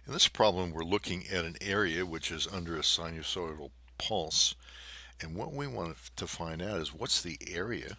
In this problem, we're looking at an area which is under a sinusoidal pulse, and what we want to find out is what's the area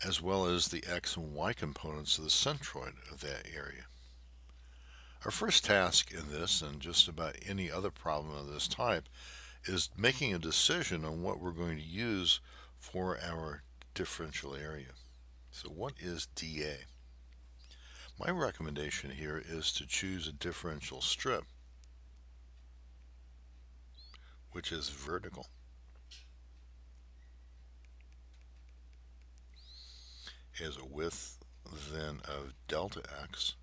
as well as the x and y components of the centroid of that area. Our first task in this, and just about any other problem of this type, is making a decision on what we're going to use for our differential area. So what is dA? My recommendation here is to choose a differential strip which is vertical. Has a width then of delta x,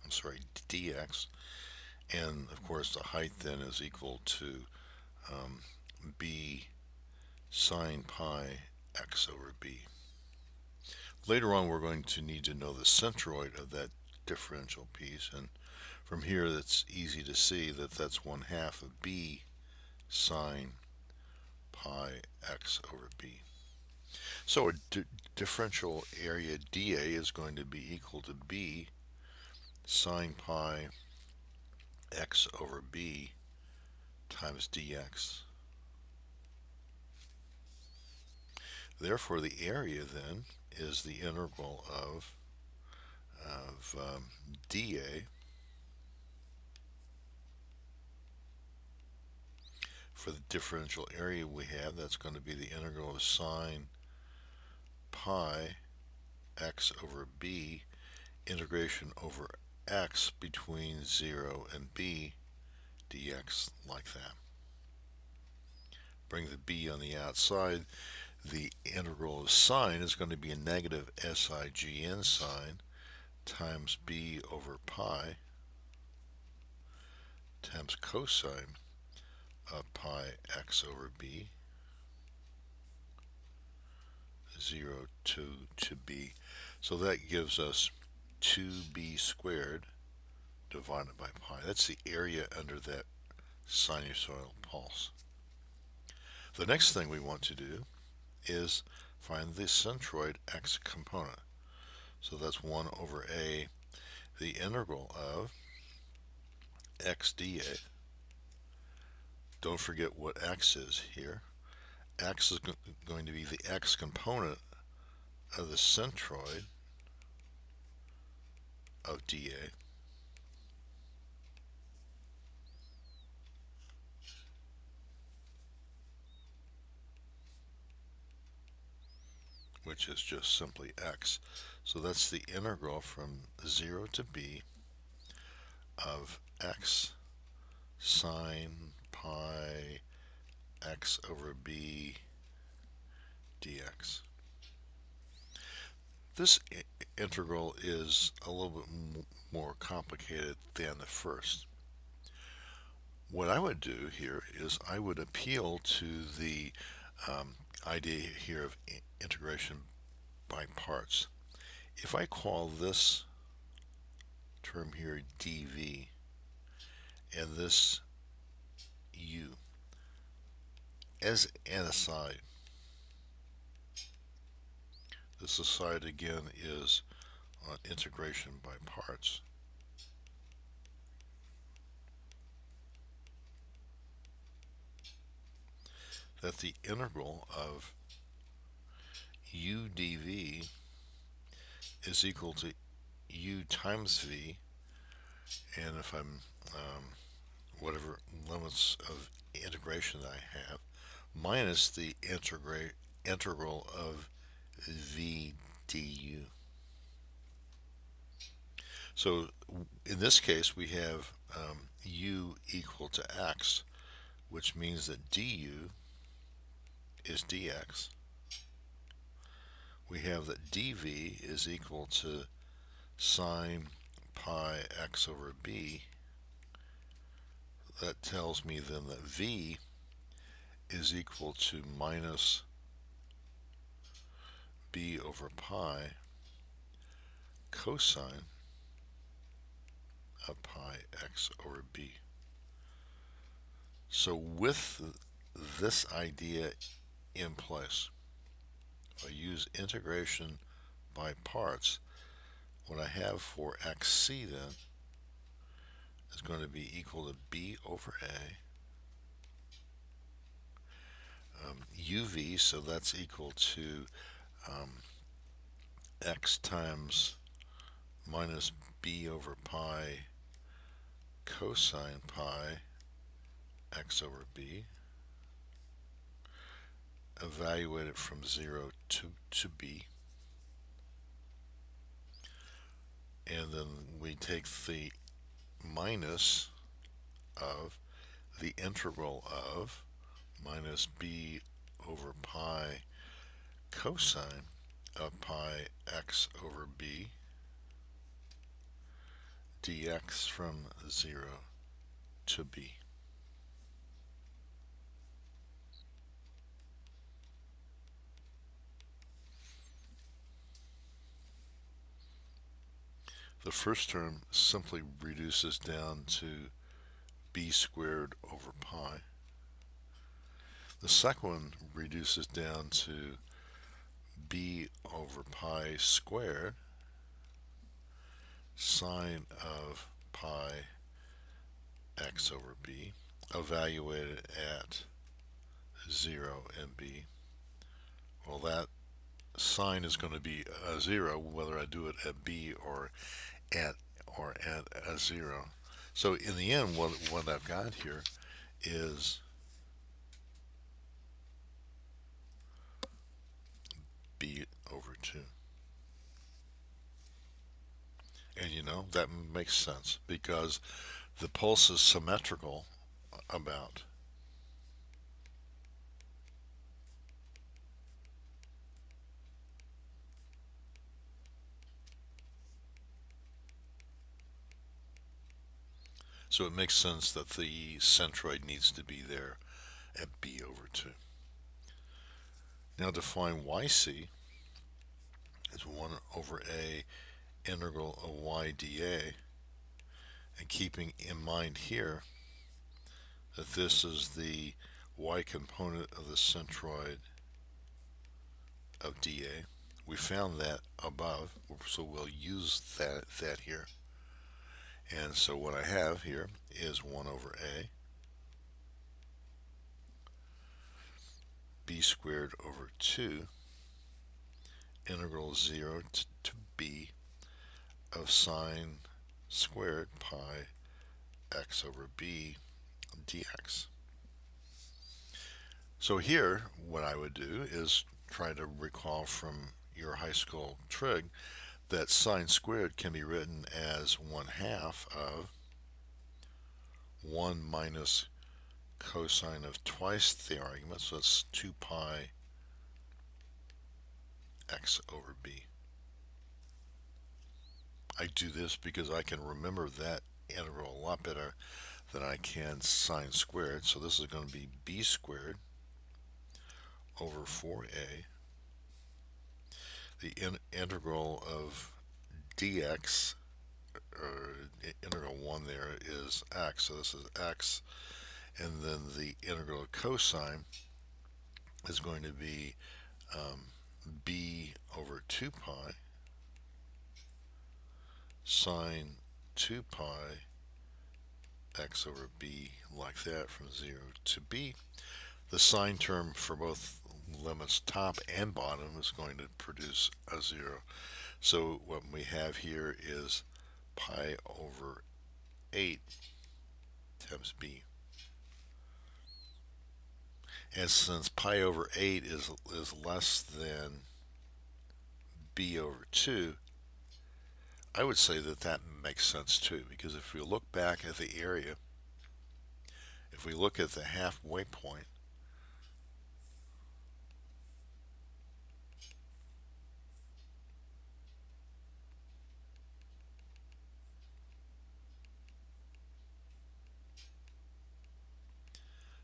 dx, and of course the height then is equal to um, b sine pi x over b. Later on we're going to need to know the centroid of that differential piece, and from here it's easy to see that that's 1/2 of b sine pi x over b. So a differential area dA is going to be equal to b sine pi x over b times dx. Therefore, the area then is the integral of dA for the differential area we have. That's going to be the integral of sine pi x over b integration over x between 0 and b dx, like that. Bring the b on the outside. The integral of sine is going to be a negative SIGN sine times b over pi times cosine of pi x over b, 0 to b. So that gives us 2b squared divided by pi. That's the area under that sinusoidal pulse. The next thing we want to do is find the centroid x component. So that's 1 over a, the integral of x dA. Don't forget what x is here. X is going to be the x component of the centroid of dA. Which is just simply x. So that's the integral from 0 to b of x sine pi x over b dx. This integral is a little bit more complicated than the first. What I would do here is I would appeal to the idea here of integration by parts. If I call this term here dv and this u as an aside, this aside again is on integration by parts. That the integral of u dv is equal to u times v, and if I'm whatever limits of integration I have, minus the integral of v du. So in this case we have u equal to x, which means that du is dx. We have that dv is equal to sine pi x over b. That tells me then that v is equal to minus b over pi cosine of pi x over b. So with this idea in place, if I use integration by parts, what I have for xc then is going to be equal to B over A. UV, so that's equal to x times minus B over pi cosine pi x over B. Evaluate it from 0 to B. And then we take the minus of the integral of minus B over pi cosine of pi x over B dx from 0 to B. The first term simply reduces down to B squared over pi. The second one reduces down to B over pi squared sine of pi x over B, evaluated at 0 and B. Well, that sine is going to be a 0 whether I do it at B at at a 0. So in the end, what I've got here is B over 2. And you know, that makes sense because the pulse is symmetrical about. So it makes sense that the centroid needs to be there at B over 2. Now to find YC is 1 over A integral of y dA, and keeping in mind here that this is the y component of the centroid of dA. We found that above, so we'll use that here. And so what I have here is 1 over A B squared over 2 integral 0 to B of sine squared pi x over B dx. So here, what I would do is try to recall from your high school trig that sine squared can be written as 1/2 of 1 minus cosine of twice the argument, so that's 2 pi x over B. I do this because I can remember that integral a lot better than I can sine squared, so this is going to be B squared over 4A. The integral of dx, or integral 1 there, is x, so this is x, and then the integral of cosine is going to be B over 2 pi sine 2 pi x over B, like that, from 0 to B. The sine term for both limits top and bottom is going to produce a 0. So what we have here is pi over 8 times B. And since pi over 8 is less than B over 2, I would say that that makes sense too, because if we look back at the area, if we look at the halfway point,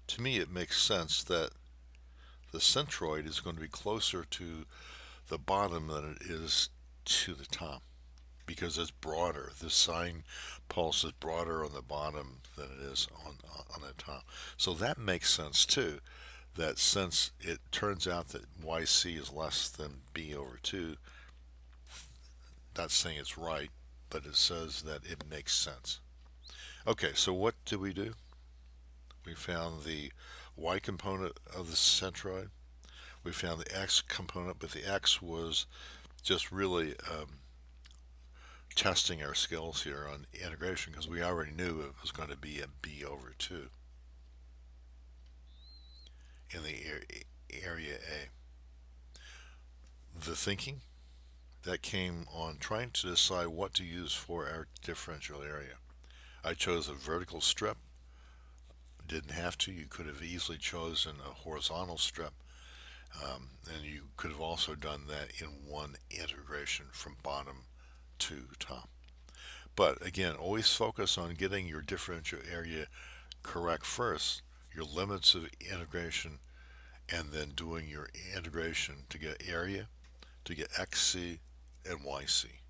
to me it makes sense that the centroid is going to be closer to the bottom than it is to the top, because it's broader. The sine pulse is broader on the bottom than it is on the top. So that makes sense too, that since it turns out that YC is less than B over 2, not saying it's right, but it says that it makes sense. Okay, so what did we do? We found the y component of the centroid. We found the x component, but the x was just really testing our skills here on integration because we already knew it was going to be a b over 2 in the area A. The thinking that came on trying to decide what to use for our differential area. I chose a vertical strip. Didn't have to. You could have easily chosen a horizontal strip, and you could have also done that in one integration from bottom to top. But again, always focus on getting your differential area correct first, your limits of integration, and then doing your integration to get area, to get xc and yc.